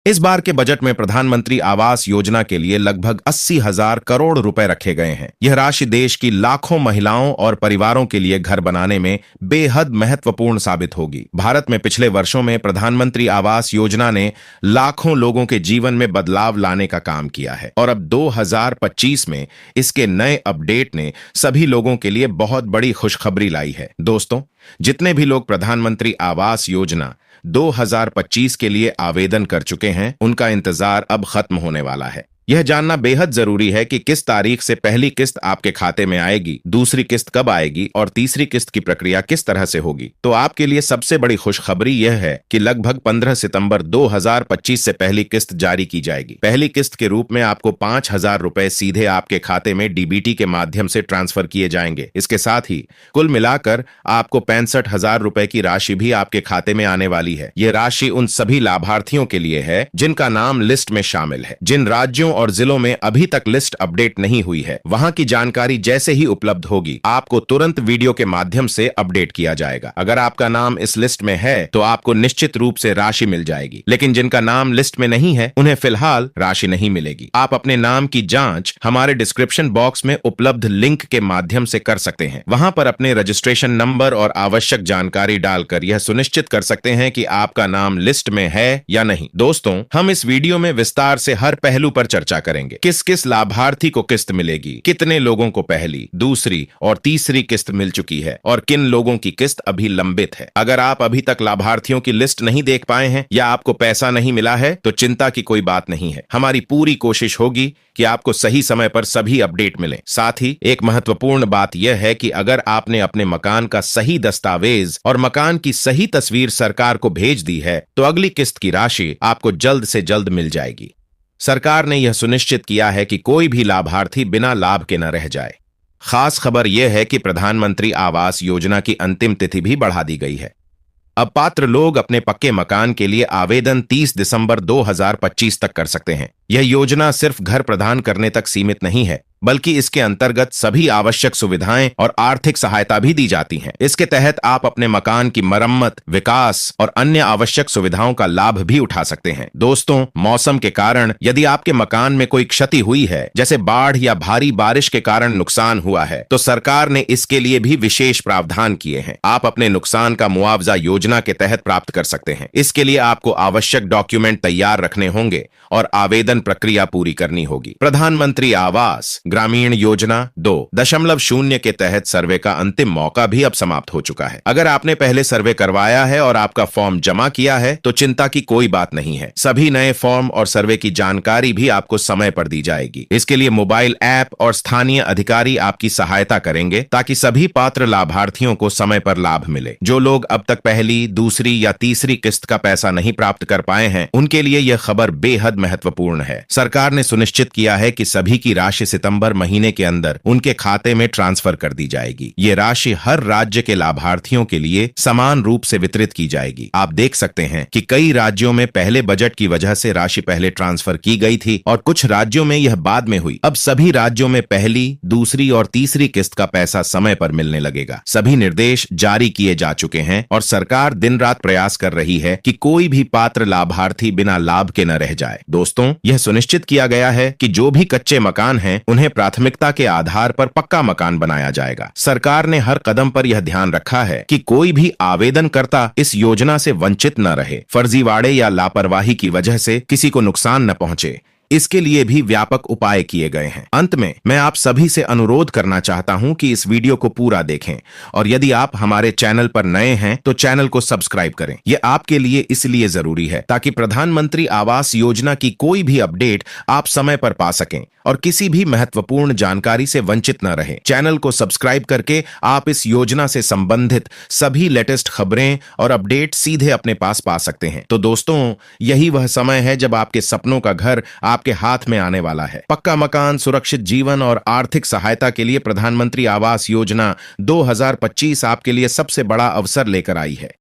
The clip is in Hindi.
इस बार के बजट में प्रधानमंत्री आवास योजना के लिए लगभग 80,000 करोड़ रुपए रखे गए हैं। यह राशि देश की लाखों महिलाओं और परिवारों के लिए घर बनाने में बेहद महत्वपूर्ण साबित होगी। भारत में पिछले वर्षों में प्रधानमंत्री आवास योजना ने लाखों लोगों के जीवन में बदलाव लाने का काम किया है और अब 2025 में इसके नए अपडेट ने सभी लोगों के लिए बहुत बड़ी खुशखबरी लाई है। दोस्तों, जितने भी लोग प्रधानमंत्री आवास योजना 2025 के लिए आवेदन कर चुके हैं, उनका इंतजार अब खत्म होने वाला है। यह जानना बेहद जरूरी है कि किस तारीख से पहली किस्त आपके खाते में आएगी, दूसरी किस्त कब आएगी और तीसरी किस्त की प्रक्रिया किस तरह से होगी। तो आपके लिए सबसे बड़ी खुशखबरी यह है कि लगभग 15 सितंबर 2025 से पहली किस्त जारी की जाएगी। पहली किस्त के रूप में आपको 5,000 रुपए सीधे आपके खाते में डीबीटी के माध्यम से ट्रांसफर किए जाएंगे। इसके साथ ही कुल मिलाकर आपको 65,000 रुपए की राशि भी आपके खाते में आने वाली है। यह राशि उन सभी लाभार्थियों के लिए है जिनका नाम लिस्ट में शामिल है। जिन राज्यों और जिलों में अभी तक लिस्ट अपडेट नहीं हुई है, वहां की जानकारी जैसे ही उपलब्ध होगी, आपको तुरंत वीडियो के माध्यम से अपडेट किया जाएगा। अगर आपका नाम इस लिस्ट में है तो आपको निश्चित रूप से राशि मिल जाएगी, लेकिन जिनका नाम लिस्ट में नहीं है, उन्हें फिलहाल राशि नहीं मिलेगी। आप अपने नाम की जांच हमारे डिस्क्रिप्शन बॉक्स में उपलब्ध लिंक के माध्यम से कर सकते हैं। वहां पर अपने रजिस्ट्रेशन नंबर और आवश्यक जानकारी डालकर यह सुनिश्चित कर सकते हैं कि आपका नाम लिस्ट में है या नहीं। दोस्तों, हम इस वीडियो में विस्तार से हर पहलू पर चर्चा करेंगे। किस किस लाभार्थी को किस्त मिलेगी, कितने लोगों को पहली, दूसरी और तीसरी किस्त मिल चुकी है और किन लोगों की किस्त अभी लंबित है। अगर आप अभी तक लाभार्थियों की लिस्ट नहीं देख पाए हैं या आपको पैसा नहीं मिला है तो चिंता की कोई बात नहीं है। हमारी पूरी कोशिश होगी कि आपको सही समय पर सभी अपडेट मिले। साथ ही एक महत्वपूर्ण बात यह है कि अगर आपने अपने मकान का सही दस्तावेज और मकान की सही तस्वीर सरकार को भेज दी है तो अगली किस्त की राशि आपको जल्द से जल्द मिल जाएगी। सरकार ने यह सुनिश्चित किया है कि कोई भी लाभार्थी बिना लाभ के न रह जाए। खास खबर यह है कि प्रधानमंत्री आवास योजना की अंतिम तिथि भी बढ़ा दी गई है। अब पात्र लोग अपने पक्के मकान के लिए आवेदन 30 दिसंबर 2025 तक कर सकते हैं। यह योजना सिर्फ घर प्रदान करने तक सीमित नहीं है, बल्कि इसके अंतर्गत सभी आवश्यक सुविधाएं और आर्थिक सहायता भी दी जाती हैं। इसके तहत आप अपने मकान की मरम्मत, विकास और अन्य आवश्यक सुविधाओं का लाभ भी उठा सकते हैं। दोस्तों, मौसम के कारण यदि आपके मकान में कोई क्षति हुई है, जैसे बाढ़ या भारी बारिश के कारण नुकसान हुआ है, तो सरकार ने इसके लिए भी विशेष प्रावधान किए हैं। आप अपने नुकसान का मुआवजा योजना के तहत प्राप्त कर सकते हैं। इसके लिए आपको आवश्यक डॉक्यूमेंट तैयार रखने होंगे और आवेदन प्रक्रिया पूरी करनी होगी। प्रधानमंत्री आवास ग्रामीण योजना 2.0 के तहत सर्वे का अंतिम मौका भी अब समाप्त हो चुका है। अगर आपने पहले सर्वे करवाया है और आपका फॉर्म जमा किया है तो चिंता की कोई बात नहीं है। सभी नए फॉर्म और सर्वे की जानकारी भी आपको समय पर दी जाएगी। इसके लिए मोबाइल ऐप और स्थानीय अधिकारी आपकी सहायता करेंगे ताकि सभी पात्र लाभार्थियों को समय पर लाभ मिले। जो लोग अब तक पहली, दूसरी या तीसरी किस्त का पैसा नहीं प्राप्त कर पाए हैं, उनके लिए यह खबर बेहद महत्वपूर्ण है। सरकार ने सुनिश्चित किया है कि सभी की राशि सितंबर महीने के अंदर उनके खाते में ट्रांसफर कर दी जाएगी। ये राशि हर राज्य के लाभार्थियों के लिए समान रूप से वितरित की जाएगी। आप देख सकते हैं कि कई राज्यों में पहले बजट की वजह से राशि पहले ट्रांसफर की गई थी और कुछ राज्यों में यह बाद में हुई। अब सभी राज्यों में पहली, दूसरी और तीसरी किस्त का पैसा समय पर मिलने लगेगा। सभी निर्देश जारी किए जा चुके हैं और सरकार दिन रात प्रयास कर रही है कि कोई भी पात्र लाभार्थी बिना लाभ के न रह जाए। दोस्तों, यह सुनिश्चित किया गया है कि जो भी कच्चे मकान हैं, उन्हें प्राथमिकता के आधार पर पक्का मकान बनाया जाएगा। सरकार ने हर कदम पर यह ध्यान रखा है कि कोई भी आवेदनकर्ता इस योजना से वंचित न रहे। फर्जीवाड़े या लापरवाही की वजह से किसी को नुकसान न पहुंचे, इसके लिए भी व्यापक उपाय किए गए हैं। अंत में मैं आप सभी से अनुरोध करना चाहता हूं कि इस वीडियो को पूरा देखें और यदि आप हमारे चैनल पर नए हैं तो चैनल को सब्सक्राइब करें। यह आपके लिए इसलिए जरूरी है ताकि प्रधानमंत्री आवास योजना की कोई भी अपडेट आप समय पर पा सकें और किसी भी महत्वपूर्ण जानकारी से वंचित न रहें। चैनल को सब्सक्राइब करके आप इस योजना से संबंधित सभी लेटेस्ट खबरें और अपडेट सीधे अपने पास पा सकते हैं। तो दोस्तों, यही वह समय है जब आपके सपनों का घर आपके हाथ में आने वाला है। पक्का मकान, सुरक्षित जीवन और आर्थिक सहायता के लिए प्रधानमंत्री आवास योजना 2025 आपके लिए सबसे बड़ा अवसर लेकर आई है।